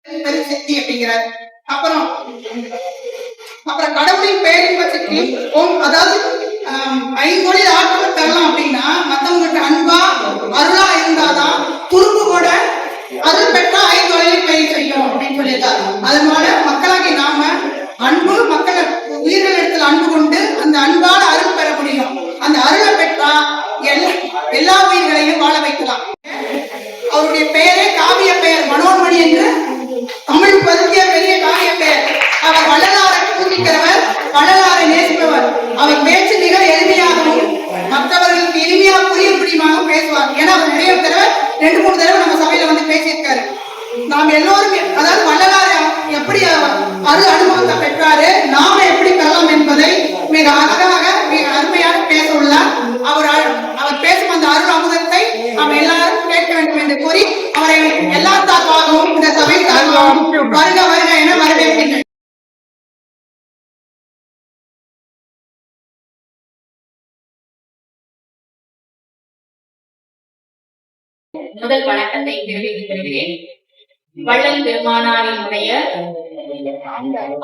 சக்தி அப்படிங்கிறார். அப்புறம் அப்புறம் கடவுளின் பெயரின் பற்றி அதாவது ஐங்கொழில் ஆற்றல் தரலாம் அப்படின்னா மத்தவங்களுக்கு அன்பா அருளா இருந்தாதான் துரும்பு கூட அருள் பெற்றா ஐந்தொழிலை பயிர் செய்யும் அப்படின்னு சொல்லியிருக்காரு. அதனால மக்களாகி நாம அன்பு மக்கள் உயிர்களிடத்தில் அன்பு கொண்டு அந்த அன்பால அருள் பெற முடியும். அந்த அருளை பெற்றா எல்லா உயிர்களையும் வாழ வைக்கலாம். அவருடைய பெயரே காவிய பெயர் மனோன்மணி என்று தமிழ் பதுக்கிய பெரிய காவிய பெயர். அவர் வள்ளலாரை பூஜிக்கிறவர், வள்ளலாரை நேசிப்பவர். அவர் பேச்சு மிக எளிமையாகவும் மற்றவர்களுக்கு எளிமையா புரியும்படியாகவும் பேசுவார். ஏன்னா அவர் நிறைய தடவை 2-3 தடவை நம்ம சபையில வந்து பேசியிருக்காரு. நாம் எல்லோரும் அதாவது வள்ளலாரை எப்படி அருள் அனுபவத்தை பெற்றாரு, நாம எப்படி பெறலாம் என்பதை மிக அழகாக மிக அருமையாக பேச உள்ளார். அவர் பேசும் அந்த அருள் அமுதத்தை நாம் எல்லாரும் கேட்க வேண்டும் என்று கூறி அவரை எல்லா தாக்காகவும் இந்த சபை தாக்காகவும் வருக வருக என வரவேற்கின்றனர். முதல் வணக்கத்தை தெரிவித்துக் கொள்கிறேன். வள்ளல் பெருமானாரினுடைய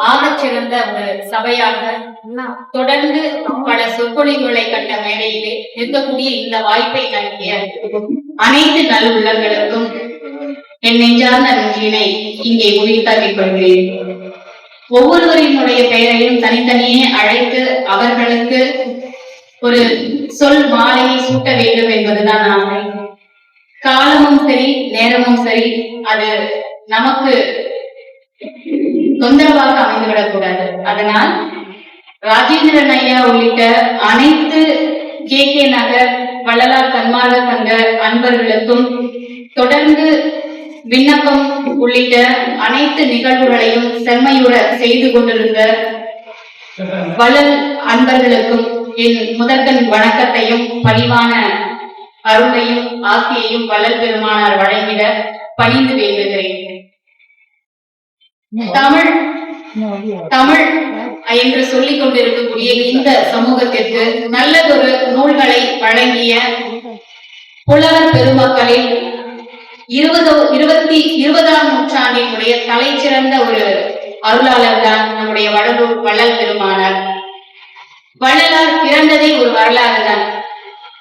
ஆகச்சிறந்த ஒரு சபையாக தொடர்ந்து பல சொற்பொழிவுகளை கண்ட மேடையிலே இருக்கக்கூடிய இந்த வாய்ப்பை நல்கிய அனைத்து நல் உள்ளங்களுக்கும் என் நெஞ்சார்ந்த நன்றியினை இங்கே உரித்தாக்கிக் கொள்கிறேன். ஒவ்வொருவரினுடைய பெயரையும் தனித்தனியே அழைத்து அவர்களுக்கு ஒரு சொல் மாலையை சூட்ட வேண்டும் என்பதுதான் ஆசை. காலமும் சரி நேரமும் சரி அது நமக்கு தொந்தரவாக அமைந்துவிடக் கூடாது. அதனால் ராஜேந்திரன் ஐயா உள்ளிட்ட அனைத்து கே நகர் வள்ளலார் தன்மார்க்க சங்க அன்பர்களுக்கும் தொடர்ந்து விண்ணப்பம் உள்ளிட்ட அனைத்து நிகழ்வுகளையும் செம்மையுற செய்து கொண்டிருந்த வள்ளல் அன்பர்களுக்கும் என் முதற்கண் வணக்கத்தையும் பணிவான அருளையும் ஆசியையும் வள்ளல் பெருமானார் வழங்கிட பணிந்து வேண்டுகிறேன். தமிழ் தமிழ் என்று சொல்லிக் கொண்டிருக்கக்கூடிய இந்த சமூகத்திற்கு நல்லதொரு நூல்களை வழங்கிய புலவர் பெருமக்களில் 20ஆம் நூற்றாண்டினுடைய தலை சிறந்த ஒரு அருளாளர் தான் நம்முடைய வள்ளல் பெருமானார். வள்ளலார் பிறந்ததே ஒரு வரலாறு தான்.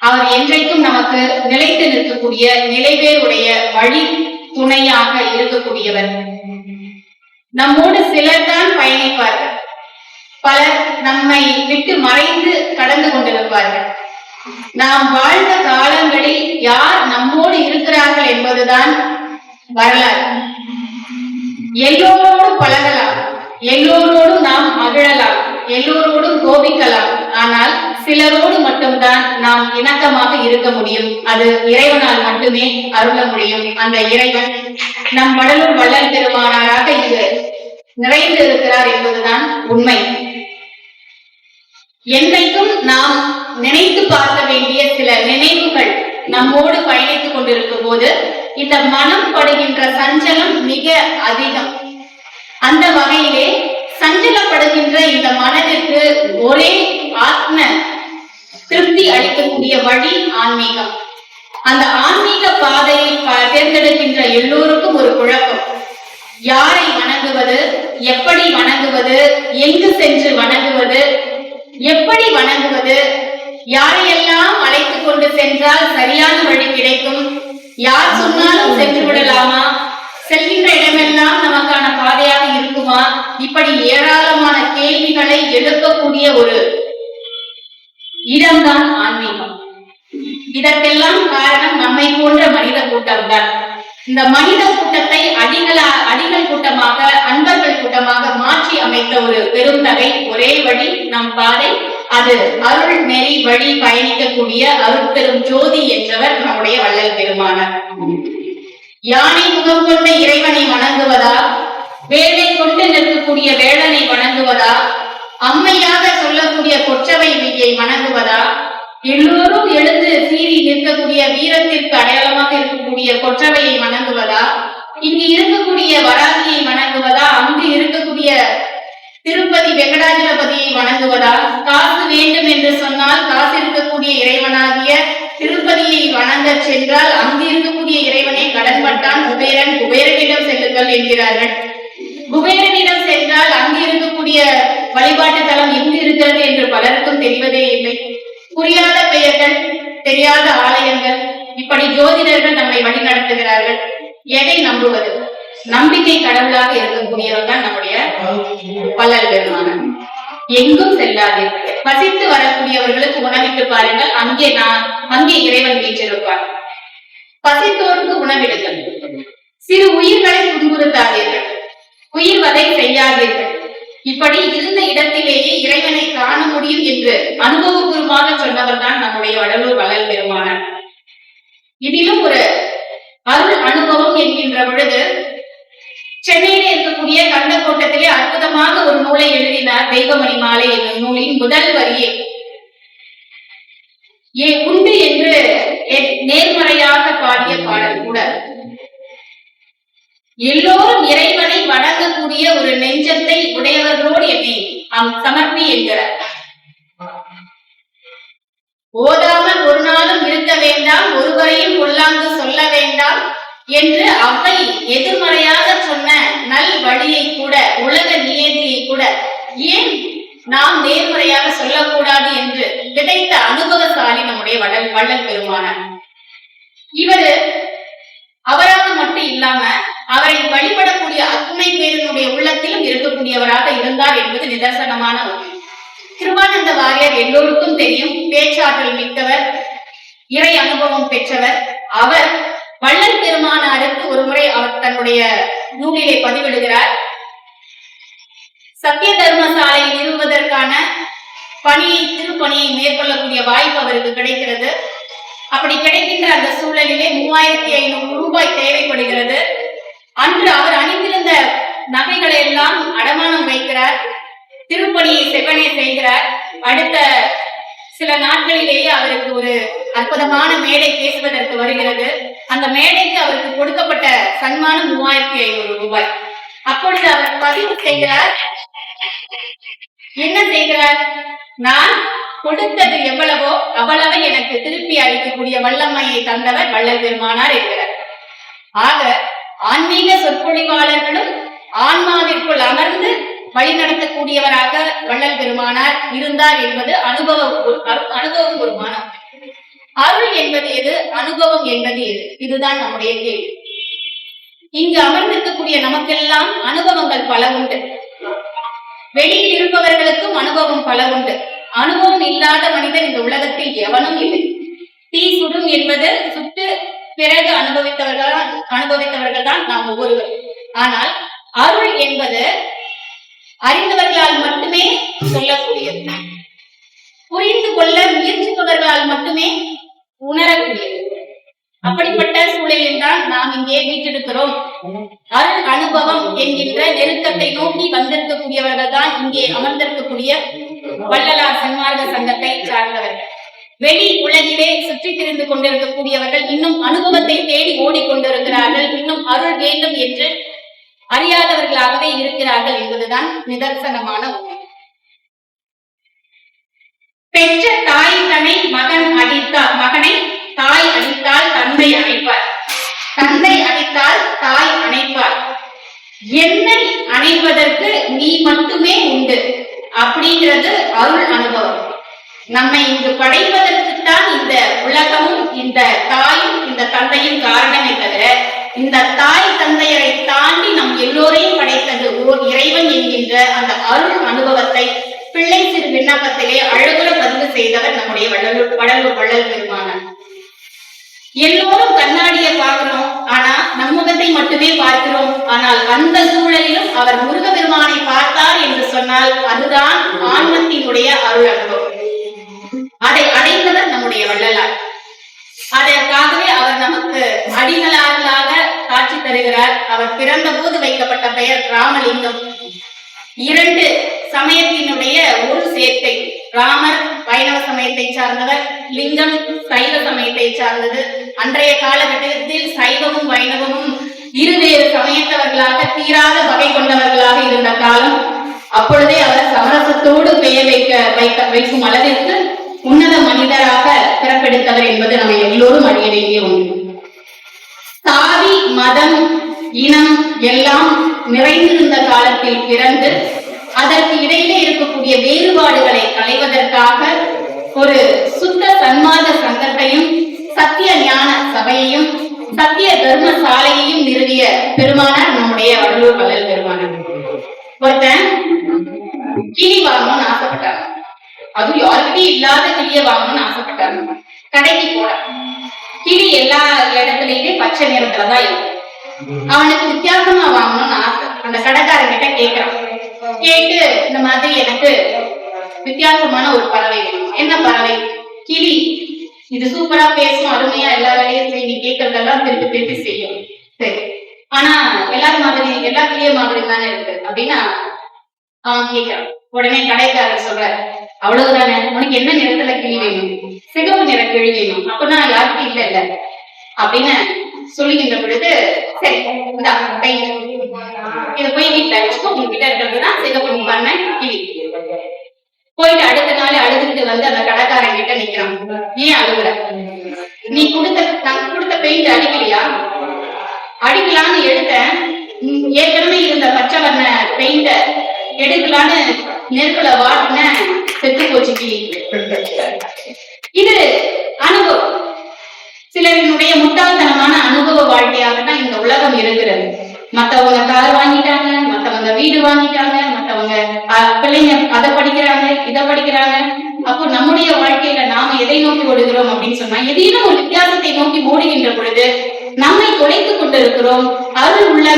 அவர் என்றைக்கும் நமக்கு நிலைத்து நிற்கக்கூடிய நிலைவேறுடைய வழி துணையாக இருக்கக்கூடியவர். நம்மோடு சிலர் தான் பயணிப்பார்கள், பலர் நம்மை விட்டு மறைந்து கடந்து கொண்டிருப்பார்கள். நாம் வாழ்ந்த காலங்களில் யார் நம்மோடு இருக்கிறார்கள் என்பதுதான் வரலாறு. எல்லோரோடும் பழகலாம், எல்லோரோடும் நாம் மகிழலாம், எல்லோரோடும் கோபிக்கலாம். ஆனால் சிலரோடு மட்டும்தான் நாம் இணக்கமாக இருக்க முடியும். அது இறைவனால் மட்டுமே அருள முடியும். அந்த இறைவன் நம் வடலூர் வள்ளல் பெருமானாராக இங்கு நிறைந்து இருக்கிறார் என்பதுதான் உண்மை. என்றைக்கும் நாம் நினைத்து பார்க்க வேண்டிய சில நினைவுகள் நம்மோடு பயணித்துக் கொண்டிருக்கும் போது இந்த மனம் படுகின்ற சஞ்சலம் மிக அதிகம். அந்த வகையிலே சஞ்சலப்படுகின்ற இந்த மனதிற்கு ஒரே ஆத்ம திருப்தி அளிக்கக்கூடிய வழி ஆன்மீகம். அந்த ஆன்மீக பாதையை தேர்ந்தெடுக்கின்ற எல்லோருக்கும் ஒரு குழப்பம். யாரை வணங்குவது, எப்படி வணங்குவது, எங்கு சென்று வணங்குவது, எப்படி வணங்குவது, யாரையெல்லாம் அழைத்துக் கொண்டு சென்றால் சரியான வழி கிடைக்கும், யார் சொன்னாலும் சென்று விடலாமா, செல்கின்ற இடமெல்லாம் நமக்கான பாதையாக இருக்குமா, இப்படி ஏராளமான கேள்விகளை எழுப்பக்கூடிய ஒரு இடம்தான் ஆன்மீகம். இதற்கெல்லாம் காரணம் நம்மை போன்ற மனித கூட்டம்தான். இந்த மனித கூட்டத்தை அடிகள் கூட்டமாக, அன்பர்கள் கூட்டமாக மாற்றி அமைத்த ஒரு பெரும் தகை, ஒரே வழி, நம் பாதை, அது அருள் நெறி வழி பயணிக்கக்கூடிய அருட்பெரும் ஜோதி என்றவர் நம்முடைய வள்ளல் பெருமானார். யானை முகம் கொண்ட இறைவனை வணங்குவதா, வேலை கொண்டு நிற்கக்கூடிய வேளனை வணங்குவதா, அம்மையாக சொல்லக்கூடிய கொற்றவை விதியை வணங்குவதா, எல்லோரும் எழுந்து சீறி நிற்கக்கூடிய வீரத்திற்கு அடையாளமாக இருக்கக்கூடிய கொற்றவையை வணங்குவதா, இங்கு இருக்கக்கூடிய வராகியை வணங்குவதா, அங்கு இருக்கக்கூடிய திருப்பதி வெங்கடாஜலபதியை வணங்குவதா, காசு வேண்டும் என்று சொன்னால் காசு இருக்கக்கூடிய இறைவனாகிய திருப்பதியை வணங்க சென்றால் அங்கு இருக்கக்கூடிய இறைவனை கடன்பட்டான் குபேரன், குபேரனிடம் செல்லுங்கள் செல்லுங்கள் என்கிறார்கள். குபேரனிடம் சென்றால் அங்கு இருக்கக்கூடிய வழிபாட்டு தலம் எங்கு இருக்கிறது என்று பலருக்கும் தெரிவதே இல்லை. புரியாத பெயர்கள், தெரியாத ஆலயங்கள், இப்படி ஜோதிடர்கள் நம்மை வழி நடத்துகிறார்கள். எதை நம்புவது? நம்பிக்கை கடவுளாக இருக்கக்கூடியவர் தான் நம்முடைய வள்ளல் பெருமானார். எங்கும் செல்லாதீர்கள். பசித்து வரக்கூடியவர்களுக்கு உணவிட்டு பாருங்கள், அங்கே இறைவன் வீற்றிருப்பார். பசித்தோருக்கு உணவிடுங்கள். சிறு உயிர்களை துன்புறுத்தாதீர்கள். உயிர் வதை செய்யாதீர்கள். இப்படி இருந்த இடத்திலேயே இறைவனை காண முடியும் என்று அனுபவபூர்வமாக சொன்னவர் தான் நம்முடைய வடலூர் வள்ளல் பெருமானார். இதிலும் ஒரு அருள் அனுபவம் என்கின்ற பொழுது சென்னையில இருக்கக்கூடிய கந்தக்கோட்டத்திலே அற்புதமாக ஒரு நூலை எழுதினார். தெய்வமணி மாலை என்னும் நூலின் முதல் வரியே உண்டு என்று நேர்மறையாக பாடிய பாடல் கூட. எல்லோரும் இறைவனை வணங்கக்கூடிய ஒரு நெஞ்சத்தை உடையவர்களோடு என்னை சமர்ப்பி என்கிறார். ஓதாமல் ஒரு நாளும் இருக்க வேண்டாம், ஒருவரையும் கொள்ளாங்கு சொல்ல வேண்டாம் என்று அவை எதிர்மறையாக சொன்ன நல் வழியை கூட, உலக நியதியை கூட ஏன் நாம் நேர்மறையாக சொல்லக்கூடாது என்று விதைத்த அனுபவசாலி நம்முடைய வள்ளல் பெருமானார். இவரு அவராக மட்டும் இல்லாம அவரை வழிபடக்கூடிய அத்துணை பேருடைய உள்ளத்திலும் இருக்கக்கூடியவராக இருந்தார் என்பது நிதர்சனமான உண்மை. கிருபானந்த வாரியார் எல்லோருக்கும் தெரியும், பேச்சாற்றல் மிக்கவர், இறை அனுபவம் பெற்றவர். அவர் வள்ளல் பெருமானாருக்கு ஒரு முறை அவர் தன்னுடைய நூலிலே பதிவிடுகிறார். சத்திய தர்மசாலையை நிறுவுவதற்கான திருப்பணியை மேற்கொள்ளக்கூடிய வாய்ப்பு அவருக்கு கிடைக்கிறது. அப்படி கிடைக்கின்ற அந்த சூழலிலே 3500 ரூபாய் தேவைப்படுகிறது. அன்று அவர் அணிந்திருந்த நகைகளை எல்லாம் அடமானம் வைக்கிறார். திருப்பணியை செவ்வனே செய்கிறார். அடுத்த சில நாட்களிலேயே அவருக்கு ஒரு அற்புதமான மேடை பேசுவதற்கு வருகிறது. அந்த மேடைக்கு அவருக்கு கொடுக்கப்பட்ட சன்மானம் 3500 ரூபாய். அப்பொழுது அவர் பதிவு செய்கிறார். என்ன செய்கிறார்? நான் கொடுத்தது எவ்வளவோ அவ்வளவு எனக்கு திருப்பி அளிக்கக்கூடிய வல்லமையை தந்தவர் வள்ளல் பெருமானார் என்கிறார். ஆக ஆன்மீக சொற்பொழிவாளர்களும் ஆன்மாவிற்குள் அமர்ந்து வழிநடத்தக்கூடியவராக வள்ளல் பெருமானார் இருந்தார் என்பது அனுபவபூர்வமான. அருள் என்பது எது, அனுபவம் என்பது எது? இதுதான் நம்முடைய கேள்வி. இங்கு அமர்ந்திருக்கக்கூடிய நமக்கெல்லாம் அனுபவங்கள் பல உண்டு. வெளியில் இருப்பவர்களுக்கும் அனுபவம் பல உண்டு. அனுபவம் இல்லாத மனிதன் இந்த உலகத்தில் எவனும் இல்லை. தீ சுடும் என்பது சுட்டு பிறகு அனுபவித்தவர்கள் தான் நாம் ஒவ்வொருவர். ஆனால் அருள் என்பது அறிந்தவர்களால் மட்டுமே சொல்லக்கூடியது, புரிந்து கொள்ள முயற்சிப்பவர்களால் மட்டுமே உணரக்கூடியது. அப்படிப்பட்ட சூழலில் தான் நாம் இங்கே வீட்டிருக்கிறோம். அருள் அனுபவம் என்கின்ற நெருக்கத்தை நோக்கி வந்திருக்கக்கூடியவர்கள் தான் இங்கே அமர்ந்திருக்கக்கூடிய வள்ளலார் சன்மார்க்க சங்கத்தை சார்ந்தவர்கள். வெளி உலகிலே சுற்றி திரிந்து கொண்டிருக்கக்கூடியவர்கள் இன்னும் அனுபவத்தை தேடி ஓடிக்கொண்டிருக்கிறார்கள். இன்னும் அருள் வேண்டும் என்று அறியாதவர்களாகவே இருக்கிறார்கள் என்பதுதான் நிதர்சனமான உண்மை. பெற்ற தாய் தன்னை மகனை தாய் அடித்தால் தந்தை அணைப்பார், தந்தை அடித்தால் தாய் அணைப்பார். என்னை அணைப்பதற்கு நீ மட்டுமே உண்டு அப்படிங்கிறது அருள் அனுபவம். நம்மை இங்கு படைப்பதற்குத்தான் இந்த உலகமும் இந்த தாயும் இந்த தந்தையும் காரணமே தவிர இந்த தாய் தந்தையரை தாண்டி நம் எல்லோரையும் படைத்தது ஓர் இறைவன் என்கின்ற அந்த அருள் அனுபவத்தை பிள்ளை சிறு விண்ணப்பத்திலே அழகுற பதிவு செய்தவர் நம்முடைய வள்ளல் பெருமானார். எல்லோரும் கண்ணாடியை பார்க்கிறோம், ஆனா நம்முகத்தை மட்டுமே பார்க்கிறோம். ஆனால் அந்த சூழலிலும் அவர் முருக பெருமானை பார்த்தார் என்று சொன்னால் அதுதான் ஆன்மத்தினுடைய அருள் அனுபவம். அதை அடைந்தவர் நம்முடைய வள்ளலார். அதற்காகவே அவர் நமக்கு அடிகளார்களாக காட்சி தருகிறார். அவர் பிறந்த போது வைக்கப்பட்ட பெயர் ராமலிங்கம். 2 சமயத்தினுடைய ஒரு சேர்க்கை. ராமர் வைணவ சமயத்தை சார்ந்தவர், லிங்கம் சைவ சமயத்தை சார்ந்தது. அன்றைய காலகட்டத்தில் சைவமும் வைணவமும் இருவேறு சமயத்தவர்களாக தீராத வகை கொண்டவர்களாக இருந்த காலம். அப்பொழுதே அவர் சமரசத்தோடு பெயர் வைக்கும் அளவிற்கு உன்னத மனிதராக பிறப்பெடுத்தவர் என்பது நம்ம எல்லோரும் அறிய வேண்டிய ஒன்று. சாதி மதம் இனம் எல்லாம் நிறைந்திருந்த காலத்தில் பிறந்து அதற்கு இடையிலே இருக்கக்கூடிய வேறுபாடுகளை களைவதற்காக ஒரு சுத்த சன்மார்க்க சங்கத்தையும் சத்திய ஞான சபையையும் சத்திய தர்ம சாலையையும் நிறுவிய பெருமானார் நம்முடைய வடலூர் வள்ளல் பெருமானார். ஒருத்தன் கிளி வாங்கணும்னு ஆசைப்பட்டாங்க. அதுவும் யாருக்கிட்டையும் இல்லாத கிளிய வாங்கணும்னு ஆசைப்பட்டாங்க. கடைக்கு போன கிளி எல்லா இடத்துலயுமே பச்சை நிறத்துலதான் இருக்கு. அவனுக்கு வித்தியாசமா வாங்கணும்னு ஆசை. அந்த கடைக்காரங்கிட்ட கேட்கிறான். கேட்டு இந்த மாதிரி எனக்கு வித்தியாசமான ஒரு பறவை வேணும். என்ன பறவை? கிளி. இது சூப்பரா பேசும், அருமையா எல்லா வேலையும் செய்ய, நீ கேட்கறதெல்லாம் திருப்பி திருப்பி செய்யும். சரி, ஆனா எல்லாரும் மாதிரி எல்லா கிளிய மாதிரி தானே இருக்கு அப்படின்னா அவன் கேட்கிறான். உடனே கடைக்காரர் சொல்றாரு, அவ்வளவுதானே, உனக்கு என்ன நிறத்துல கிளி வேணும்? சிகப்பு நிற கிளி வேணும். அப்படின்னா யாருக்கும் இல்ல இல்ல அப்படின்னு சொல்லுகின்ற பொழுது, சரி இந்த இதை போய் வீட்டுல வச்சுக்கோ, உங்ககிட்ட இருக்கிறதுதான் சிகப்பு பண்ண கிளி. போயிட்டு அடுத்த நாள் அழுதுகிட்டு வந்து அந்த கடைக்காரன் கிட்ட நிக்கிறான். ஏன் அழுகுற? நீ கொடுத்த பெயிண்ட் அடிக்கலையா? அடிக்கலான்னு எடுத்தேன், ஏற்கனவே இருந்த பச்சை வண்ண பெயிண்ட எடுக்கலான்னு நெருப்புல வாட்டின, செத்து போச்சு கிளி. இது அனுபவம். சிலரினுடைய முட்டாள்தனமான அனுபவ வாழ்க்கையாகத்தான் இந்த உலகம் இருக்கிறது. மத்தவங்க கார் வாங்கிட்டாங்க, மத்தவங்க வீடு வாங்கிட்டாங்க, மத்தவங்க பிள்ளைங்க அதை படிக்கிறாங்க, இதை படிக்கிறாங்க. அப்போ நம்முடைய வாழ்க்கையில நாம எதை நோக்கி ஓடுகிறோம் அப்படின்னு சொன்னா, எதையும் ஒரு வித்தியாசத்தை நோக்கி ஓடுகின்ற பொழுது நம்மை தொலைத்துக் கொண்டிருக்கிறோம். அருள் உள்ள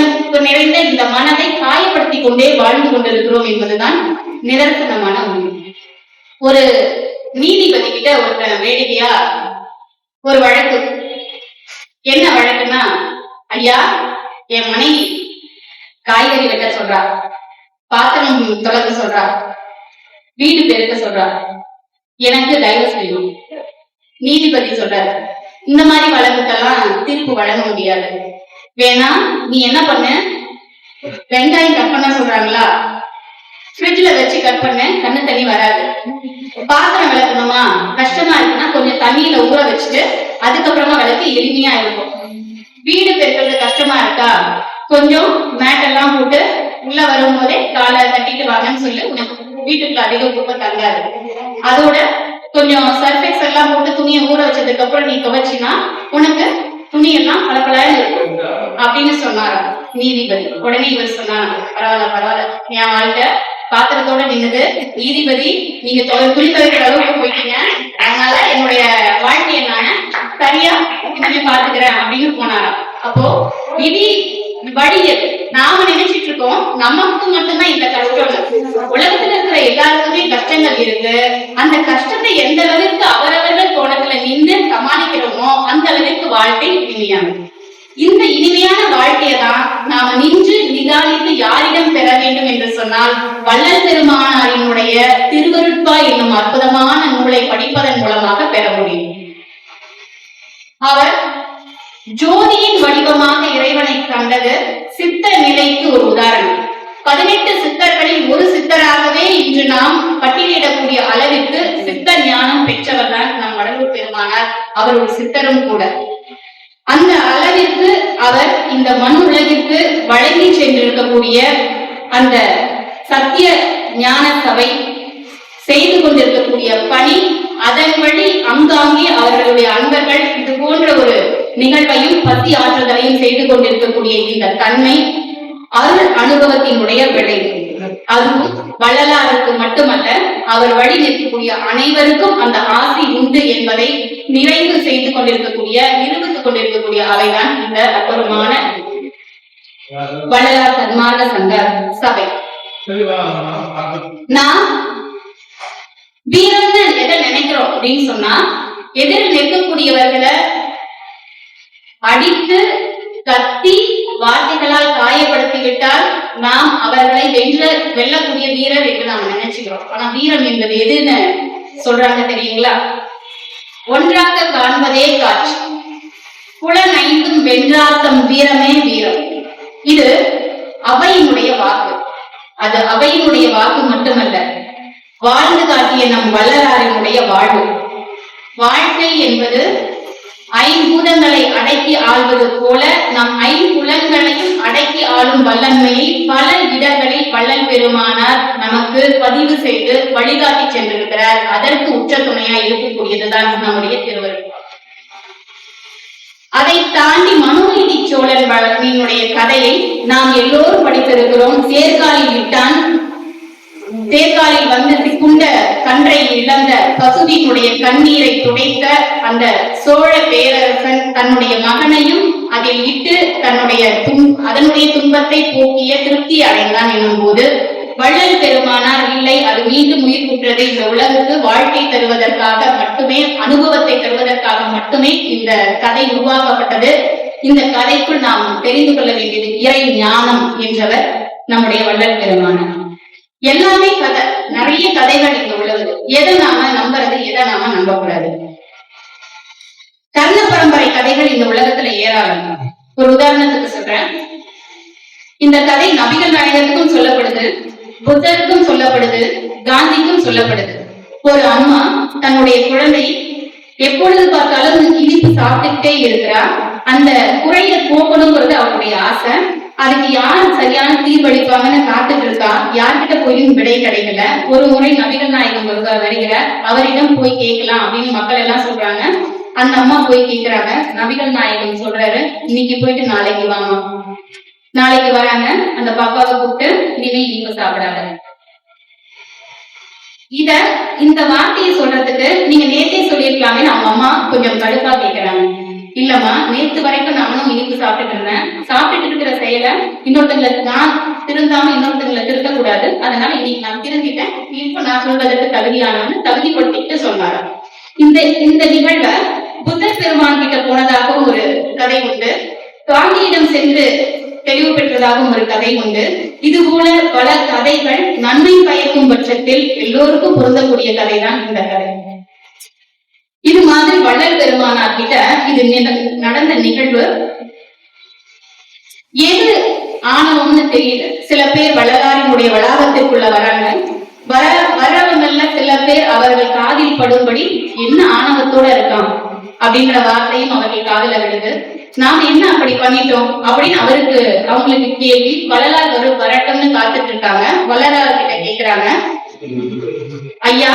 நிறைந்த இந்த மனதை காயப்படுத்தி கொண்டே வாழ்ந்து கொண்டிருக்கிறோம் என்பதுதான் நிதர்சனமான உண்மை. ஒரு நீதிபதி கிட்ட ஒருத்தன் வேடிக்கையா ஒரு வழக்கு. என்ன வழக்குன்னா, ஐயா, என் மனைவி காய்கறி வெட்ட சொல்றா, பாத்திரம் தொலைக்க சொல்றா, வீடு பெருக்க சொல்றா, எனக்கு டைவர்ஸ் வேணும். நீதிபதி சொல்றாரு, இந்த மாதிரி வழக்குக்கெல்லாம் தீர்ப்பு வழங்க முடியாது. வேணா நீ என்ன பண்ணு, வெங்காயம் கட் பண்ண சொல்றாங்களா, ஃப்ரிட்ஜ்ல வச்சு கட் பண்ண, கண்ணு தண்ணி வராது. பாத்திரம் விளக்கணுமா, கஷ்டமா இருக்குன்னா கொஞ்சம் தண்ணியில ஊற வச்சுட்டு அதுக்கப்புறமா விளக்கு, எளிமையா இருக்கும். வீடு பெருக்கிறது கஷ்டமா இருக்கா, கொஞ்சம் மேட்டெல்லாம் போட்டு உள்ள வரும் போதே காலை தட்டிட்டு வாங்கன்னு சொல்லி உனக்கு வீட்டுக்குள்ள அதிக குப்பை தங்காது. அதோட கொஞ்சம் சர்ஃபெக்ஸ் எல்லாம் போட்டு துணியை ஊற வச்சதுக்கு அப்புறம் நீ துவைச்சினா உனக்கு துணியெல்லாம் பளபளன்னு இருக்கும் அப்படின்னு சொன்னாராம் நீதிபதி. உடனே இவர் சொன்னாங்க, பரவாயில்ல பரவாயில்ல, என் வாழ்க்கை பாத்திரத்தோட நின்னது, நீதிபதி நீங்க துணி துவைக்கிற அளவுக்கு போயிட்டீங்க, அதனால என்னுடைய வாழ்க்கையை நான் சரியா இனிமே பாத்துக்கிறேன் அப்படின்னு போனாராம். அப்போ விதி வழியது. நாம நினைச்சிட்டு இருக்கோம் நமக்கு மட்டும்தான் இந்த கஷ்டம். உலகத்துல இருக்கிற எல்லாருக்குமே கஷ்டங்கள் இருக்கு. அந்த கஷ்டத்தை எந்த அளவிற்கு அவரவர்கள் கோணத்துல நின்று சமாளிக்கிறோமோ அந்த அளவிற்கு வாழ்க்கை இனிமையானது. இந்த இனிமையான வாழ்க்கையை தான் நாம நின்று நிதானித்து யாரிடம் பெற வேண்டும் என்று சொன்னால், வள்ளல் பெருமானாரினுடைய திருவருட்பா என்னும் அற்புதமான நூலை படிப்பதன் மூலமாக பெற முடியும். அவர் ஜோதியின் வடிவமாக இறைவனை கண்டது சித்த நிலைக்கு ஒரு உதாரணம். 18 சித்தர்களில் ஒரு சித்தராகவே இன்று நாம் பட்டியலிடக்கூடிய அளவிற்கு சித்த ஞானம் பெற்றவர் தான் நம் வடலூர் பெருமானார். அவர் ஒரு சித்தரும் கூட. அந்த அளவிற்கு அவர் இந்த மனு உலகிற்கு வழங்கி சென்றிருக்கக்கூடிய அந்த சத்திய ஞான சபை செய்து கொண்டிருக்கக்கூடிய பணி, அதன் வழி அங்காங்கே அவர்களுடைய அன்பர்கள் இது போன்ற ஒரு நிகழ்வையும் பத்தி ஆற்றுதலையும் செய்து கொண்டிருக்கக்கூடிய இந்த தன்மை அருள் அனுபவத்தினுடைய விளைவு. அதுவும் வள்ளலாருக்கு மட்டுமல்ல, அவர் வழி நிற்கக்கூடிய அனைவருக்கும் அந்த ஆசை உண்டு என்பதை நிறைவு செய்து கொண்டிருக்கக்கூடிய, நிரூபித்துக் கொண்டிருக்கக்கூடிய அவைதான் இந்த அற்புதமான வள்ளலார் சன்மார்க்க சங்க சபை. நான் வீரம்னு எதை நினைக்கிறோம் அப்படின்னு சொன்னா, எதிரில் நிற்கக்கூடியவர்களை அடித்து கத்தி வார்த்தைகளால் காயப்படுத்திவிட்டால் நாம் அவர்களை வெல்லக்கூடிய வீரர் என்று நாம் நினைச்சுக்கிறோம். ஆனா வீரம் என்பது எதுன்னு சொல்றாங்க தெரியுங்களா? ஒன்றாக காண்பதே காட்சி, புலனைந்தும் வென்றார்த்தம் வீரமே வீரம். இது அவையினுடைய வாக்கு. அது அவையினுடைய வாக்கு மட்டுமல்ல, வாழ்ந்து காட்டிய நம் வள்ளலாரினுடைய வாழ்வு. வாழ்க்கை என்பது ஐம்பூதங்களை அடக்கி ஆள்வது போல நம் ஐம்புலன்களையும் அடக்கி ஆளும் வல்லன்மையை பல இடங்களில் வள்ளல் பெருமானார் நமக்கு பதிவு செய்து வழிகாட்டி சென்றிருக்கிறார். அதற்கு உச்ச துணையா இருக்கக்கூடியதுதான் நம்முடைய திருவருள். அதை தாண்டி மனுநீதி சோழனுடைய கதையை நாம் எல்லோரும் படித்திருக்கிறோம். தேர்காலில் விட்டான், தேர்காலில் வந்து சிக்குண்ட கன்றை இழந்த பசுவினுடைய கண்ணீரை துடைத்த அந்த சோழ பேரரசன் தன்னுடைய மகனையும் அதில் இட்டு அதனுடைய துன்பத்தை போக்கிய திருப்தி அடைந்தான் என்னும் போது வள்ளல் பெருமானார் இல்லை, அது மீண்டும் உயிர் குற்றது. இந்த உலகுக்கு வாழ்க்கை தருவதற்காக மட்டுமே, அனுபவத்தை தருவதற்காக மட்டுமே இந்த கதை உருவாக்கப்பட்டது. இந்த கதைக்குள் நாம் தெரிந்து கொள்ள வேண்டியது இறை ஞானம் என்றவர் நம்முடைய வள்ளல் பெருமானார். எல்லாமே கதை, நிறைய கதைகள் இங்க உள்ளது. எதை நாம நம்புறது, எதை நாம நம்பக்கூடாது. கர்ண பரம்பரை கதைகள் இந்த உலகத்துல ஏராளம். ஒரு உதாரணத்துக்கு சொல்றேன். இந்த கதை நபிகள் நாயகத்துக்கும் சொல்லப்படுது, புத்தருக்கும் சொல்லப்படுது, காந்திக்கும் சொல்லப்படுது. ஒரு அம்மா தன்னுடைய குழந்தை எப்பொழுது பார்த்தாலும் இனிப்பு சாப்பிட்டுட்டே இருக்கிறா. அந்த குறைய போக்கணுங்கிறது அவருடைய ஆசை. அதுக்கு யார் சரியான தீர்வளிப்பாங்கன்னு காத்துட்டு இருக்கா. யார்கிட்ட போயும் விடை கிடைக்கல. ஒரு முறை நபிகள் நாயகம் வருகிறார். அவரிடம் போய் கேட்கலாம் அப்படின்னு மக்கள் எல்லாம் சொல்றாங்க. அந்த அம்மா போய் கேட்கிறாங்க. நபிகள் நாயகம் சொல்றாரு, இன்னைக்கு போயிட்டு நாளைக்கு வாங்க. நாளைக்கு வராங்க. அந்த பாப்பாவை கூப்பிட்டு இனிமே இனிப்பு சாப்பிடாத. இந்த வார்த்தையை சொல்றதுக்கு நீங்க நேத்தே சொல்லிருக்கலாமே, அவங்க அம்மா கொஞ்சம் கடுப்பா கேட்கிறாங்க. இல்லம்மா, நேத்து வரைக்கும் நானும் இனிப்பு சாப்பிட்டுட்டு இருந்தேன். சாப்பிட்டுட்டு இருக்கிற செயலை இன்னொருத்தங்களை நான் திருந்தாம இன்னொருத்தங்களை திருத்தக்கூடாது. அதனால இன்னைக்கு நான் திருந்திட்டேன். இப்ப நான் சொல்வதற்கு தகுதியானவன்னு தகுதிப்படுத்திட்டு சொன்னாரா. இந்த நிகழ்வை புத்தர் பெருமான் கிட்ட போனதாகவும் ஒரு கதை உண்டு. காந்தியிடம் சென்று தெளிவு பெற்றதாகவும் ஒரு கதை உண்டு. இது போல பல கதைகள் நன்மை பயக்கும் பட்சத்தில் எல்லோருக்கும் பொருந்தக்கூடிய கதைதான் இந்த கதை. இது மாதிரி வள்ளல் பெருமானார் கிட்ட இது நடந்த நிகழ்வு. எது ஆணவம்னு தெரியல. சில பேர் வள்ளலாரினுடைய வளாகத்திற்குள்ள வராங்க. வரவங்கள்ல சில பேர் அவர்கள் காதில் படும்படி என்ன ஆணவத்தோட இருக்கான் அப்படிங்கிற வார்த்தையும் அவர்கள் காதல விடுது. நாம என்ன அப்படி பண்ணிட்டோம் அப்படின்னு அவங்களுக்கு கேள்வி. வள்ளலார் வரட்டும்னு காத்துட்டு இருக்காங்க. வள்ளலார் கிட்ட கேக்குறாங்க, ஐயா,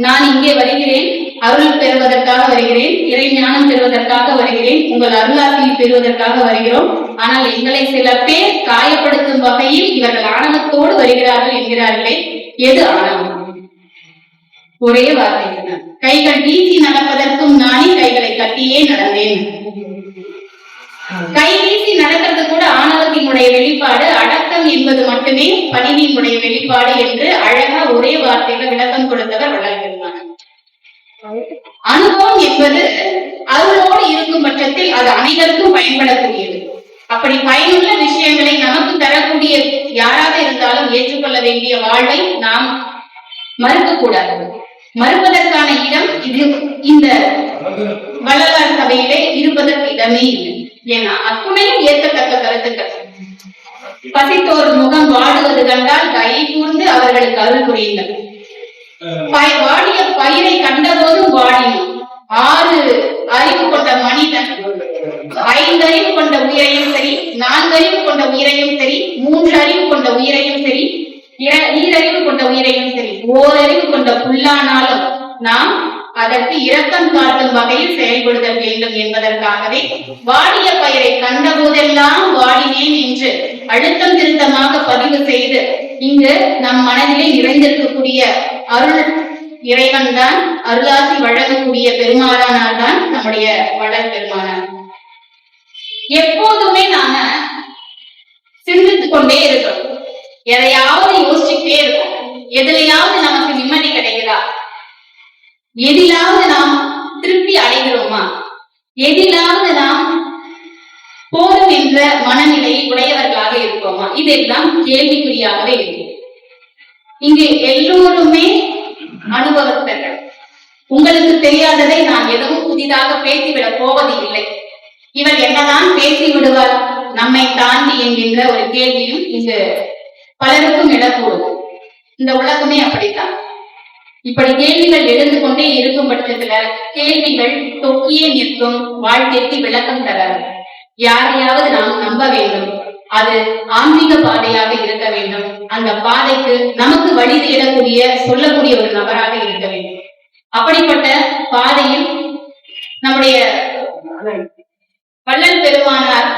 நான் இங்கே வருகிறேன், அருள் பெறுவதற்காக வருகிறேன், இறை ஞானம் பெறுவதற்காக வருகிறேன், உங்கள் அருளாசியை பெறுவதற்காக வருகிறோம். ஆனால் எங்களை சில பேர் காயப்படுத்தும் வகையில் இவர்கள் ஆணவத்தோடு வருகிறார்கள் என்கிறார்களே, எது ஆணவம்? ஒரே வார்த்தை, கைகள் வீசி நடப்பதற்கும் நானே கைகளை கட்டியே நடந்தேன். கை வீசி நடக்கிறது கூட ஆணவத்தினுடைய வெளிப்பாடு. அடக்கம் என்பது மட்டுமே பணிவினுடைய வெளிப்பாடு என்று அழகா ஒரே வார்த்தையில விளக்கம் கொடுத்தவர் வள்ளல் பெருமானார். அனுபவம் என்பது அருளோடு இருக்கும் பட்சத்தில் அது அனைவருக்கும் பயன்படக்கூடியது. அப்படி பயனுள்ள விஷயங்களை நமக்கு தரக்கூடிய யாராக இருந்தாலும் ஏற்றுக்கொள்ள வேண்டிய வாழ்வை நாம் மறுக்க கூடாது. மறுப்பதற்கான இடம் இது இந்த வள்ளலார் சபையிலே இருப்பதற்கு இடமே இல்லை. ஏன்னா அத்துணையும் ஏற்கத்தக்க கருத்துக்கள். பசித்தோர் முகம் வாடுவது கண்டால் தயை கூர்ந்து அவர்களுக்கு அருள் புரியுங்கள். வாடிய பயிரை கண்டபோதும் வாடினோம். 6 அறிவு கொண்ட மனிதன் 5 அறிவு கொண்ட உயிரையும் சரி, 4 அறிவு கொண்ட உயிரையும் சரி, 3 அறிவு கொண்ட உயிரையும் சரி, 2 அறிவு கொண்ட உயிரையும் சரி, 1 அறிவு கொண்ட புல்லானாலும் நாம் அதற்கு இரக்கம் காட்டும் வகையில் செயல்படுதல் வேண்டும் என்பதற்காகவே வாடிய பயிரை கண்ட போதெல்லாம் வாடினேன் என்று அழுத்தம் திருத்தமாக பதிவு செய்து இங்கு நம் மனதிலே நிறைந்திருக்கக்கூடிய அருள் இறைவன் தான், அருளாசி வழங்கக்கூடிய பெருமானார் தான் நம்முடைய வள்ளல் பெருமானார். எப்போதுமே நாம சிந்தித்துக் கொண்டே இருக்கிறோம். எதையாவது யோசிச்சுட்டே இருக்கோம். எதுலையாவது நமக்கு நிம்மதி கிடைக்குதா? எதிலாவது நாம் திருப்தி அடைகிறோமா? எதிலாவது நாம் போதும் என்ற மனநிலையை உடையவர்களாக இருப்போமா? இதெல்லாம் கேள்விக்குறியாகவே இருக்கு. இங்கு எல்லோருமே அனுபவத்தர்கள். உங்களுக்கு தெரியாததை நான் எதுவும் புதிதாக பேசிவிடப் போவது இல்லை. இவர் என்னதான் பேசி விடுவார் நம்மை தாண்டி என்கின்ற ஒரு கேள்வியும் இங்கு பலருக்கும் இடக்கூடும். இந்த உலகமே அப்படித்தான். இப்படி கேள்விகள் எழுந்து கொண்டே இருக்கும் பட்சத்துல கேள்விகள் தொக்கியே நிற்கும், வாழ்க்கைக்கு விளக்கம் தராது. யாரையாவது நாம் நம்ப வேண்டும், அது ஆன்மீக பாதையாக இருக்க வேண்டும். அந்த பாதைக்கு நமக்கு வழி தேடக்கூடிய சொல்லக்கூடிய ஒரு நபராக இருக்க வேண்டும். அப்படிப்பட்ட பாதையில் நம்முடைய வள்ளல் பெருமானார்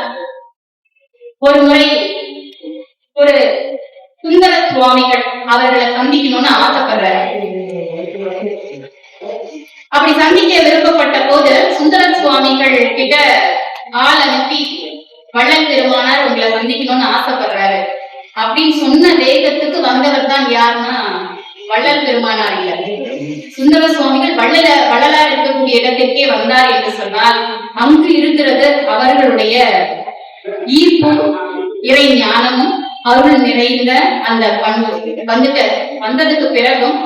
ஒரு முறை ஒரு சுந்தர சுவாமிகள் அவர்களை சந்திக்கணும்னு ஆசைப்படுறாரு. அப்படி சந்திக்க விருப்பப்பட்ட போது சுந்தர சுவாமிகள் கிட்ட ஆள் அனுப்பி வள்ளல் பெருமானார் உங்களை சந்திக்கணும்னு ஆசைப்படுறாரு அப்படின்னு சொன்ன வேகத்துக்கு வந்தவர் தான் யாருன்னா வள்ளல் பெருமானார் இல்ல, சுந்தர சுவாமிகள் வள்ளலார் இருக்கக்கூடிய இடத்திற்கே வந்தார் என்று சொன்னால் அங்கு இருக்கிறது அவர்களுடைய ஈர்ப்பும் இறை ஞானமும் அருள் நிறைந்த அந்த பண்பு. வந்ததுக்கு பிறகும்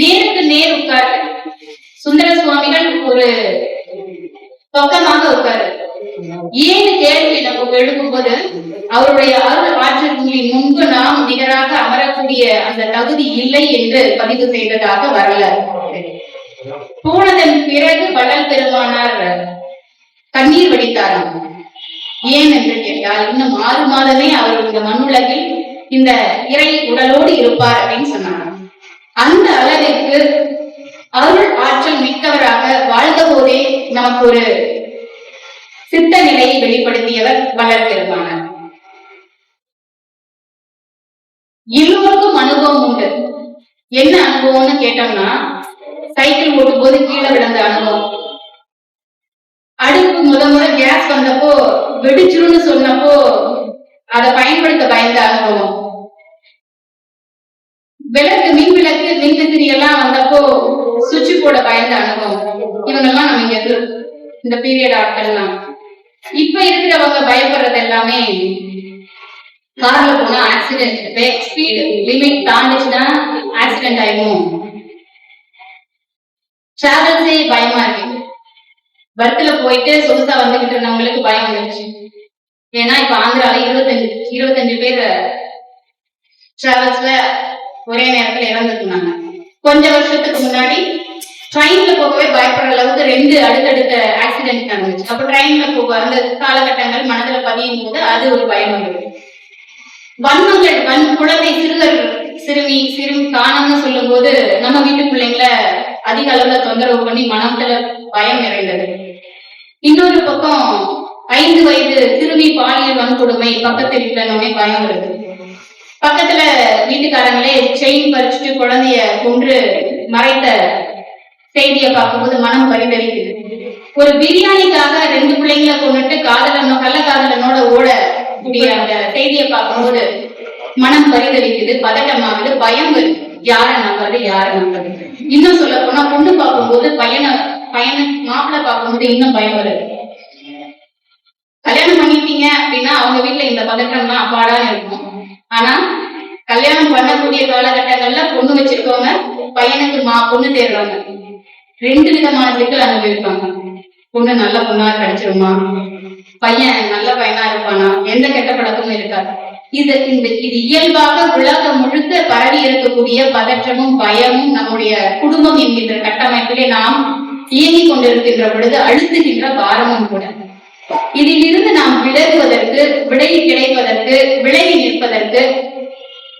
நேருக்கு நேர் உட்கார் சுந்தர சுவாமிகள் ஒரு பக்கமாக உட்காரு. ஏன்னு கேள்வி நம்ம எழுப்பும் போது அவருடைய அருள் ஆற்றல்களின் முன்பு நாம் நிகராக அமரக்கூடிய அந்த தகுதி இல்லை என்று பதிவு செய்ததாக வரலாறு. போனதன் பிறகு வள்ளல் பெருமானார் கண்ணீர் வடித்தாராம். ஏன் என்று கேட்டால் இன்னும் 6 மாதமே அவர் இந்த மண்ணுலகில் இந்த இறை உடலோடு இருப்பார் அப்படின்னு சொன்னார். அந்த அளவிற்கு அருள் ஆற்றல் மிக்கவராக வாழ்ந்த போதே நமக்கு ஒரு சித்த நிலையை வெளிப்படுத்தியவர் வள்ளல் பெருமானார். எல்லோருக்கும் அனுபவம் உண்டு. என்ன அனுபவம்னு கேட்டோம்னா, சைக்கிள் ஓட்டும் போது கீழே விழுந்த அனுபவம், அடுப்பு முத கேஸ் வந்தப்போ வெடிச்சிருன்னு சொன்னப்போ அதை பயன்படுத்த பயந்த அனுபவம், விளக்கு மின் விளக்கு மின்விசிறி எல்லாம் வந்தப்போ சுவிட்ச் போட பயந்த அனுபவம். இவங்கெல்லாம் நம்ம இங்க இந்த பீரியட் ஆட்கள்லாம். இப்ப இருக்கிறவங்க பயப்படுறது எல்லாமே கார்ல போனா ஆக்சிடென்ட், ஸ்பீடு லிமிட் தாண்டிச்சுன்னா ஆக்சிடென்ட் ஆயிடும், டிராவல்ஸே பயமா இருக்கு. பஸ்ல போயிட்டு சொகுசா வந்துகிட்டு இருந்தவங்களுக்கு பயம் வந்துருச்சு. ஏன்னா இப்ப ஆந்திரால 25 பேர் டிராவல்ஸ்ல ஒரே நேரத்துல இறந்துருந்தாங்க. கொஞ்ச வருஷத்துக்கு முன்னாடி ட்ரெயின்ல போகவே பயப்படுற அளவுக்கு 2 அடுத்தடுத்த ஆக்சிடென்ட் நடந்துச்சு. அப்ப ட்ரெயின்ல போக அந்த காலகட்டங்கள் மனதுல பதியும் போது அது ஒரு பயம் வந்தது. வன்மங்கள், குழந்தை சிறுமி காணம்னு சொல்லும் போது நம்ம வீட்டு பிள்ளைங்கள அதிக அளவுல தொந்தரவு பண்ணி மனத்துல பயம் நிறைந்தது. இன்னொரு பக்கம் 5 வயது சிறுமி பாலியல் வன்கொடுமை பக்கத்து வீட்டுல பயம் வருது. பக்கத்துல வீட்டுக்காரங்களே செயின் பறிச்சுட்டு குழந்தைய கொன்று மறைத்த செய்தியை பார்க்கும்போது மனம் பரிதவிக்குது. ஒரு பிரியாணிக்காக 2 பிள்ளைங்களை கொண்டுட்டு கள்ளக்காதலனோட ஓட கூடிய அந்த செய்தியை பார்க்கும்போது மனம் பரிதவிக்குது, பதட்டமாகுது, பயம் வருது. யாரை நம்புறது. இன்னும் சொல்ல போனா பொண்ணு பார்க்கும்போது பையனை மாப்பிள்ளை பார்க்கும்போது இன்னும் பயம் வருது. கல்யாணம் பண்ணிட்டீங்க அப்படின்னா அவங்க வீட்டுல இந்த பதட்டம்லாம் அப்பாடான்னு இருக்கும். ஆனா கல்யாணம் பண்ணக்கூடிய காலகட்டங்கள்ல பொண்ணு வச்சிருக்கவங்க பையனுக்கு பொண்ணு தேடுறாங்க. 2 விதமான சிக்கல் அனுபவிப்பாங்க. பொண்ணு நல்ல பொண்ணா கிடைச்சிருமா, பையன் நல்ல பையனா இருப்பானா, எந்த கெட்ட பழக்கமும் இருக்காது. இது இயல்பாக உலகம் முழுக்க பரவி இருக்கக்கூடிய பதற்றமும் பயமும் நம்முடைய குடும்பம் என்கின்ற கட்டமைப்பிலே நாம் இயங்கிக் கொண்டிருக்கின்ற பொழுது அழுத்துகின்ற பாரமும் கூட. இதிலிருந்து நாம் விலகுவதற்கு, விடை கிடைப்பதற்கு, விலகி நிற்பதற்கு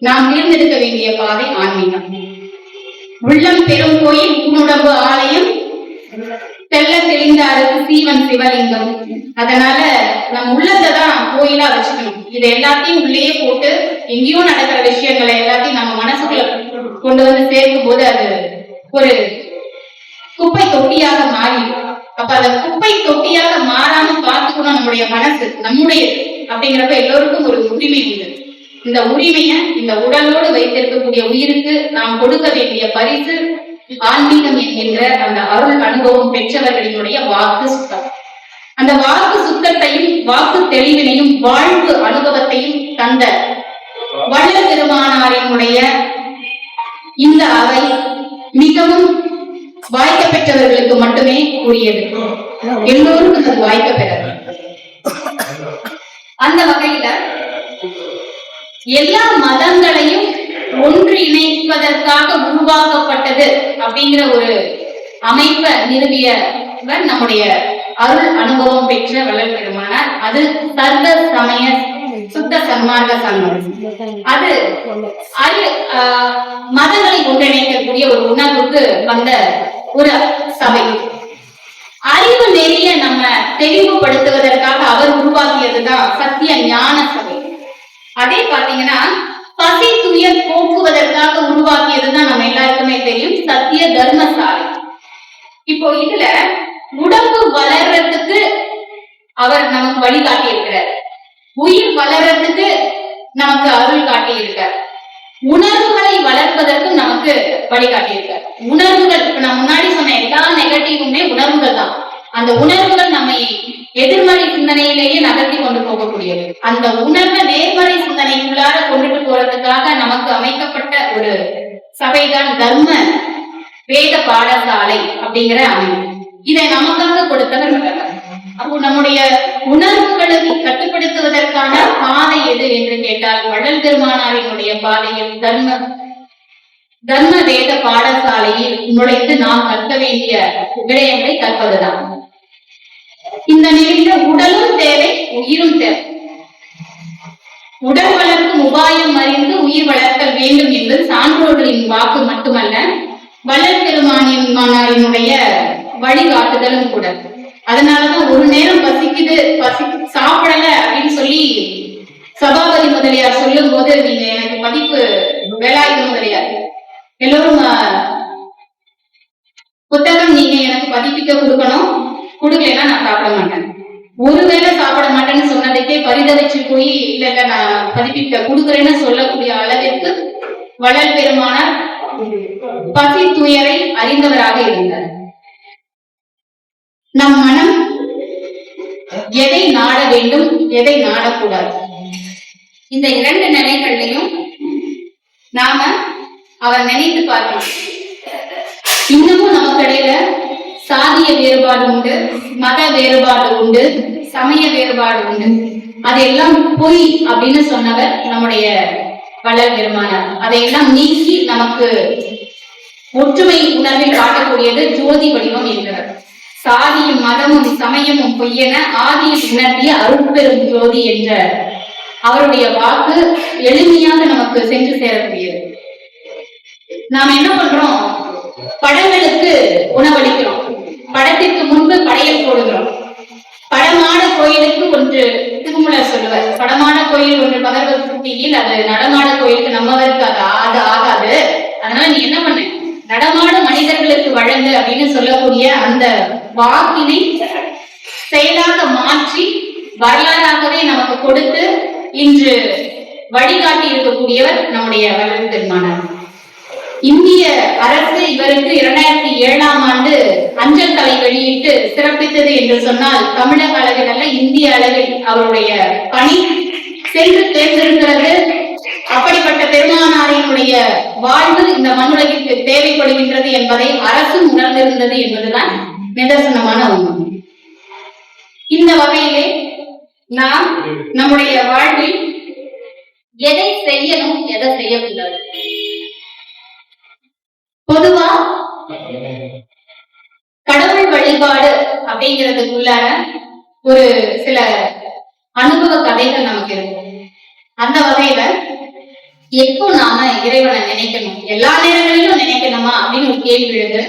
நாம் தேர்ந்தெடுக்க வேண்டிய பாதை ஆன்மீகம். உள்ளம் பெரும் கோயில், உடம்பு ஆலயம், தெல்ல தெளிந்தாருக்கு சீவன் சிவலிங்கம். அதனால நம்ம உள்ளத்தை தான் கோயிலா வச்சுக்கணும். இது எல்லாத்தையும் உள்ளேயே போட்டு எங்கேயோ நடக்கிற விஷயங்களை எல்லாத்தையும் நம்ம மனசுக்குள்ள கொண்டு வந்து சேர்க்கும் போது அது ஒரு குப்பை தொட்டியாக மாறி, அப்ப அந்த குப்பை தொட்டியாக மாறாம பார்த்துக்கணும் நம்முடைய மனசு, நம்முடைய அப்படிங்கிறப்ப எல்லோருக்கும் ஒரு உரிமை உண்டு. இந்த உரிமையை இந்த உடலோடு வைத்திருக்கக்கூடிய உயிருக்கு நாம் கொடுக்க வேண்டிய பரிசு ஆன்மீகம் என்கின்ற அந்த அருள் அனுபவம் பெற்றவர்களினுடைய வாக்கு சுத்தம். அந்த வாக்கு சுத்தத்தையும் வாக்கு தெளிவினையும் வாழ்வு அனுபவத்தையும் தந்த வள்ளல் பெருமானாரினுடைய இந்த அவை மிகவும் வாய்க்க பெற்றவர்களுக்கு மட்டுமே கூறியது. எல்லோருக்கும் அது வாய்க்க பெறாது. அந்த வகையில எல்லா மதங்களையும் ஒன்றிணைப்பதற்காக உருவாக்கப்பட்டது அப்படிங்கிற ஒரு அமைப்பை நிறுவியவர் நம்முடைய அருள் அனுபவம் பெற்ற வள்ளல் பெருமானார். அது சர்வ சமய சுத்த சன்மார்க்க சங்கம். அது மதங்களை ஒன்றிணைக்கக்கூடிய ஒரு உணர்வுக்கு வந்த ஒரு சபை. அறிவு நெறிய நம்ம தெளிவுபடுத்துவதற்காக அவர் உருவாக்கியதுதான் சத்திய ஞான சபை. அதே பாத்தீங்கன்னா பசி துயர் போக்குவதற்காக உருவாக்கியதுதான் நம்ம எல்லாருக்குமே தெரியும் சத்திய தர்மசாலை. இப்போ இதுல உடம்பு வளர்றதுக்கு அவர் நமக்கு வழிகாட்டி இருக்கிறார், உயிர் வளர்றதுக்கு நமக்கு அருள் காட்டி இருக்கார், உணர்வுகளை வளர்ப்பதற்கும் நமக்கு வழிகாட்டி இருக்கார். உணர்வுகள் இப்ப நான் முன்னாடி சொன்ன எல்லா நெகட்டிவுமே உணர்வுகள் தான். அந்த உணர்வுகள் நம்மை எதிர்மறை சிந்தனையிலேயே நகர்த்தி கொண்டு போகக்கூடியது. அந்த உணர்வை நேர்மறை சிந்தனைக்குள்ளார கொண்டுட்டு போறதுக்காக நமக்கு அமைக்கப்பட்ட ஒரு சபைதான் தர்ம வேத பாடசாலை அப்படிங்கிற அமைப்பு. இதை நமக்காக கொடுத்தவர். அப்போ நம்முடைய உணர்வுகளை கட்டுப்படுத்துவதற்கான பாதை எது என்று கேட்டால் வள்ளல் பெருமானாரினுடைய பாதையில் தர்ம வேத பாடசாலையில் நுழைந்து நாம் கற்க வேண்டிய விடயங்களை கற்பதுதான். இந்த நிலையில உடலும் தேவை, உயிரும் தேவை. உடல் வளர்க்கும் உபாயம் அறிந்து உயிர் வளர்த்தல் வேண்டும் என்பது சான்றோர்களின் வாக்கு மட்டுமல்ல, வள்ளல் பெருமானாரினுடைய வழிகாட்டுதலும் கூட. அதனாலதான் ஒரு நேரம் சாப்பிடல அப்படின்னு சொல்லி சபாபதி முதலியார் சொல்லும் போது, நீங்க எனக்கு பதிப்பு வேலாயுத முதலியார் எல்லோரும் புத்தகம் நீங்க எனக்கு பதிப்பிக்க கொடுக்கணும், கொடுக்கலன்னா நான் சாப்பிட மாட்டேன். ஒருவேளை சாப்பிட மாட்டேன்னு சொன்னதுக்கே பரிதவிச்சு போய் இல்ல நான் பதிப்பிக்க கொடுக்குறேன்னு சொல்லக்கூடிய அளவிற்கு வள்ளல் பெருமானார் பசி துயரை அறிந்தவராக இருந்தார். நம் மனம் எதை நாட வேண்டும், எதை நாடக்கூடாது, இந்த இரண்டு நிலைகள்லையும் நாம அவர் நினைத்து பார்க்கணும். இன்னமும் நமக்கு இடையில சாதிய வேறுபாடு உண்டு, மத வேறுபாடு உண்டு, சமய வேறுபாடு உண்டு. அதையெல்லாம் பொய் அப்படின்னு சொன்னவர் நம்முடைய வள்ளல் பெருமானார். அதையெல்லாம் நீக்கி நமக்கு ஒற்றுமை உணர்வை காட்டக்கூடியது ஜோதி வடிவம் என்கிறார். சாதியும் மதமும் சமயமும் பொய்யென ஆதியில் உணர்த்திய அருட்பெரும் ஜோதி என்ற அவருடைய வாக்கு எளிமையாக நமக்கு சென்று சேரக்கூடியது. நாம் என்ன பண்றோம், படங்களுக்கு உணவளிக்கிறோம், படத்திற்கு முன்பு படையல் போடுகிறோம். படமாட கோயிலுக்கு ஒன்று திருமூலர் சொல்லுவார், படமாட கோயில் ஒன்று பகவத்கீதையில் அது நடமாட கோயிலுக்கு நம்மவருக்கு அது ஆகாது, அதனால நீ என்ன பண்ணு, நடமாட மனிதர்களுக்கு வழங்கு அப்படின்னு சொல்லக்கூடிய அந்த வாக்கினை செயலாக மாற்றி வரலாறாகவே நமக்கு கொடுத்து இன்று வழிகாட்டி இருக்கக்கூடியவர் நம்முடைய வள்ளல் பெருமானார். இந்திய அரசு இவருக்கு 2007ஆம் ஆண்டு அஞ்சல் தலை வெளியிட்டு சிறப்பித்தது என்று சொன்னால் தமிழக அளவில் அல்ல, இந்திய அளவில் அவருடைய பணி சென்று தேர்ந்தெடுக்கிறது. அப்படிப்பட்ட பெருமானாரினுடைய வாழ்வு இந்த மண்ணுலகிற்கு தேவைப்படுகின்றது என்பதை அரசும் உணர்ந்திருந்தது என்பதுதான் நிதர்சனமான உண்மை. இந்த வகையிலே நாம் நம்முடைய வாழ்வில் எதை செய்யணும், எதை செய்யக்கூடாது, பொதுவா கடவுள் வழிபாடு அப்படிங்கிறதுக்குள்ளார ஒரு சில அனுபவ கதைகள் நமக்கு இருக்கும். அந்த வகையில எப்போ நாம இறைவனை நினைக்கணும், எல்லா நேரங்களிலும் நினைக்கணுமா அப்படின்னு ஒரு கேள்வி எழுது.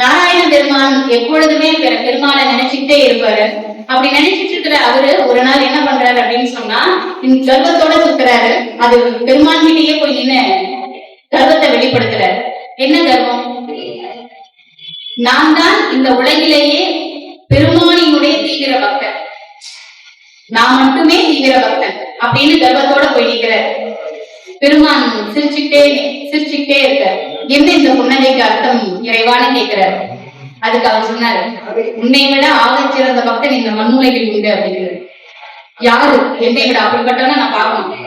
நாராயண பெருமான் எப்பொழுதுமே பெருமானை நினைச்சுக்கிட்டே இருப்பாரு. அப்படி நினைச்சிட்டு இருக்கிற அவரு ஒரு நாள் என்ன பண்றாரு அப்படின்னு சொன்னா, இந்த கர்வத்தோட சுத்துறாரு. அது பெருமான் கிட்டேயே போய் நின்று கர்வத்தை வெளிப்படுத்துறாரு. என்ன கர்வம், நான் தான் இந்த உலகிலேயே பெருமானினுடைய தீவிர பக்தன், நான் மட்டுமே தீவிர பக்தன் அப்படின்னு கர்வத்தோட போய் நிற்கிறார். பெருமான் சிரிச்சுக்கிட்டே இருக்கார். என்ன இந்த புன்னகைக்கு அர்த்தம் இறைவான்னு கேட்கிறார். அதுக்கு அவர் சொன்னாரு, உன்னை விட ஆகச் சிறந்த பக்தன் இந்த மண்ணுலகில் உண்டு அப்படிங்கிறது. யாரு என்னை விட அப்படிப்பட்டவன நான் பார்க்கணும்,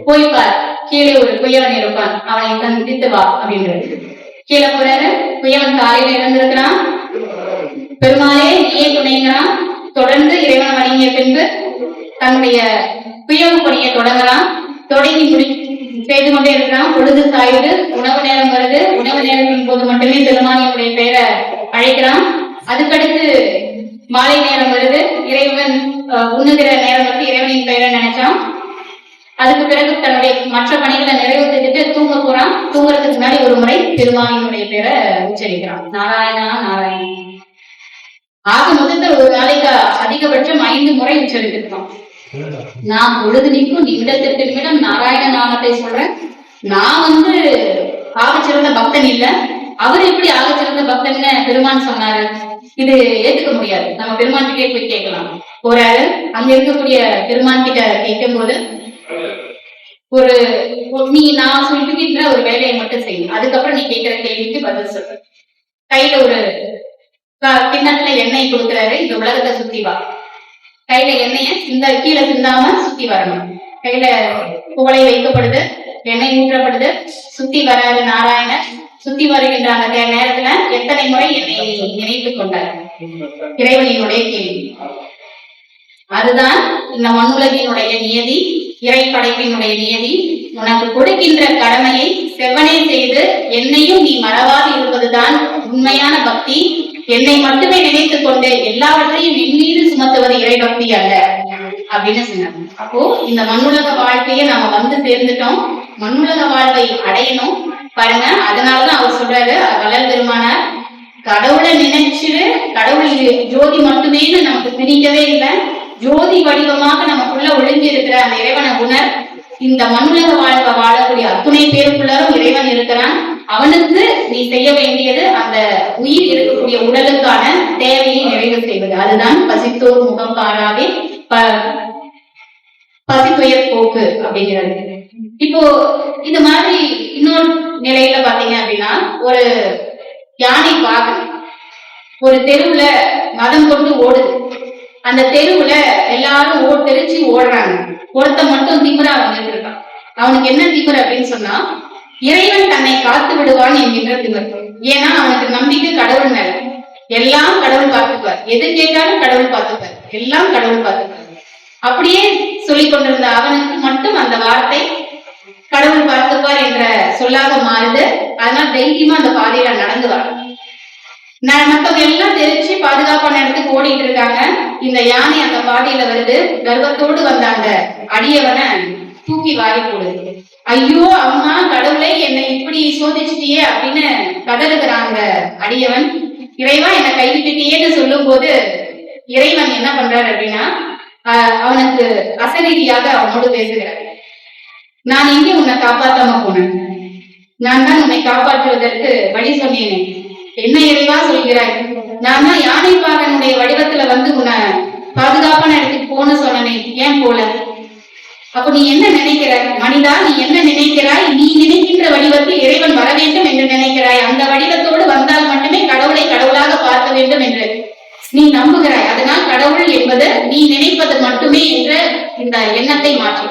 போய்பார், கீழே ஒரு குயவன் இருப்பான், அவனை சந்தித்து வா அப்படின்றது. கீழே போறாரு, குயவன் காலையில இருந்திருக்கிறான், பெருமாளே நீயே துணைங்கிறான். தொடர்ந்து இறைவன் வணங்கிய பின்பு தன்னுடைய குயவு பணியை தொடங்கலாம். தொடங்கி செய்து கொண்டே இருக்கிறான். பொழுது சாயுது, உணவு நேரம் வருது. உணவு நேரத்தின் போது மட்டுமே பெருமானியுடைய பெயரை அழைக்கிறான். அதுக்கடுத்து மாலை நேரம் வருது, இறைவன் உண்ணுகிற நேரம் வந்து இறைவனின் பெயரை நினைச்சான். அதுக்கு பிறகு தன்னுடைய மற்ற பணிகளை நிறைவு செஞ்சுட்டு தூங்க போறான். தூங்குறதுக்கு முன்னாடி ஒரு முறை பெருமானியுடைய பேரை உச்சரிக்கிறான், நாராயணா நாராயணா. ஆக மொத்தத்தில் ஒரு நாளைக்கு அதிகபட்சம் 5 முறை உச்சரித்திருக்கோம். நான் பொழுதுனிக்கும் நிமிடத்திற்கு நிமிடம் நாராயண நாமத்தை சொல்றேன். நான் வந்து ஆகச்சிறந்த பக்தன் இல்ல, அவர் எப்படி ஆகச்சிறந்த பக்தன்னு பெருமான் சொன்னாரு? இது ஏத்துக்க முடியாது. நம்ம பெருமான் கிட்டே போய் கேட்கலாம். போறாரு, அங்க இருக்கக்கூடிய பெருமான் கிட்ட கேட்கும் போது, நீ நான் சொல்லுகின்ற ஒரு வேலையை மட்டும் செய்யும், அதுக்கப்புறம் நீ கேட்கிற கேள்விக்கு பதில் சொல்லு. கையில ஒரு கிண்ணத்துல எண்ணெய் கொடுக்குறாரு, இந்த உலகத்தை சுத்தி வா. கையில எண்ணெய கீழே சிந்தாம சுத்தி வரணும். கையில குவளை வைக்கப்படுது, எண்ணெய் ஊற்றப்படுது, சுத்தி வராது நாராயணன். சுத்தி வருகின்ற அந்த நேரத்துல எத்தனை முறை என்னை நினைத்துக் கொண்டார்? இறைவனினுடைய கேள்வி. அதுதான் இந்த மண்ணுலகினுடைய நியதி, இறை படைப்பினுடைய நியதி. உனக்கு கொடுக்கின்ற கடமையை செவ்வனே செய்து என்னையும் நீ மறவாது இருப்பதுதான் உண்மையான பக்தி. என்னை மட்டுமே நினைத்துக் கொண்டு எல்லாவற்றையும் என் மீது சுமத்துவது இறை பக்தி அல்ல அப்படின்னு சொன்னாங்க. அப்போ இந்த மண்ணுலக வாழ்க்கையை நாம வந்து சேர்ந்துட்டோம். மண்ணுலக வாழ்வை அடையணும் பாருங்க. அதனாலதான் அவர் சொல்றாரு, வள்ளல் பெருமானார், கடவுளை நினைச்சிரு, கடவுள் ஜோதி மட்டுமே நமக்கு பிரிக்கவே இல்லை. ஜோதி வடிவமாக நமக்குள்ள ஒளிஞ்சு இருக்கிற அந்த இறைவனை உணர். இந்த மண்ணுலக வாழ்க்கை வாழக்கூடிய அத்துணை பேருக்குள்ளாரும் இறைவன் இருக்கிறான். அவனுக்கு நீ செய்ய வேண்டியது அந்த உயிர் இருக்கக்கூடிய உடலுக்கான தேவையை நிறைவு செய்வது. அதுதான் பசித்தோர் முகம் பாராவே பசித்துயர் போக்கு அப்படிங்கிறது. இப்போ இது மாதிரி இன்னொரு நிலையில பாத்தீங்க அப்படின்னா, ஒரு யானை வாகனம் ஒரு தெருவுல மதம் கொண்டு ஓடுது. அந்த தெருவுல எல்லாரும் தெரிச்சு ஓடுறாங்க. ஒருத்த மட்டும் திமிரா வந்துட்டு இருக்கான். அவனுக்கு என்ன திமிர் அப்படின்னு சொன்னா, இறைவன் தன்னை காத்து விடுவான் என்கின்ற திமிர். ஏன்னா அவனுக்கு நம்பிக்கை கடவுள் மேல. எல்லாம் கடவுள் பார்த்துப்பார், எது கேட்டாலும் கடவுள் பார்த்துப்பார், எல்லாம் கடவுள் பார்த்துப்பார். அப்படியே சொல்லிக் கொண்டிருந்த அவனுக்கு மட்டும் அந்த வார்த்தை கடவுள் பார்த்துப்பார் என்ற சொல்லாக மாறுது. அதனால தைரியமா அந்த பாதையில நடந்து வர. மத்தவங்க எல்லாம் தெரிச்சு பாதுகாப்பான இடத்துக்கு ஓடிட்டு இருக்காங்க. இந்த யானை அந்த பாதையில வருது. கர்வத்தோடு வந்த அந்த அடியவனை தூக்கி வாரி போடுது. ஐயோ அம்மா கடவுளை என்னை இப்படி சோதிச்சுட்டியே அப்படின்னு கதறுகிறாங்க அடியவன். இறைவா என்னை கைவிட்டுட்டியேன்னு சொல்லும் போது இறைவன் என்ன பண்றாரு அப்படின்னா, அவனுக்கு அசரீதியாக அவனோடு பேசுகிறார். நான் எங்கே உன்னை காப்பாத்தாம போனேன்? நான் தான் உன்னை காப்பாற்றுவதற்கு வழி சொன்னேனே. என்ன இறைவா சொல்கிறாய்? நான் தான் யானை பாகனுடைய வடிவத்துல வந்து உன்னை பாதுகாப்பான இடத்துக்கு போன சொன்னனே, ஏன் போல? அப்ப நீ என்ன நினைக்கிறாய் மனிதா? நீ என்ன நினைக்கிறாய்? நீ நினைக்கின்ற வடிவத்தில் இறைவன் வர வேண்டும் என்று நினைக்கிறாய். அந்த வடிவத்தோடு வந்தால் மட்டுமே கடவுளை கடவுளாக பார்க்க வேண்டும் என்று நீ நம்புகிறாய். அதனால் கடவுள் என்பது நீ நினைப்பது மட்டுமே என்ற இந்த எண்ணத்தை மாற்றி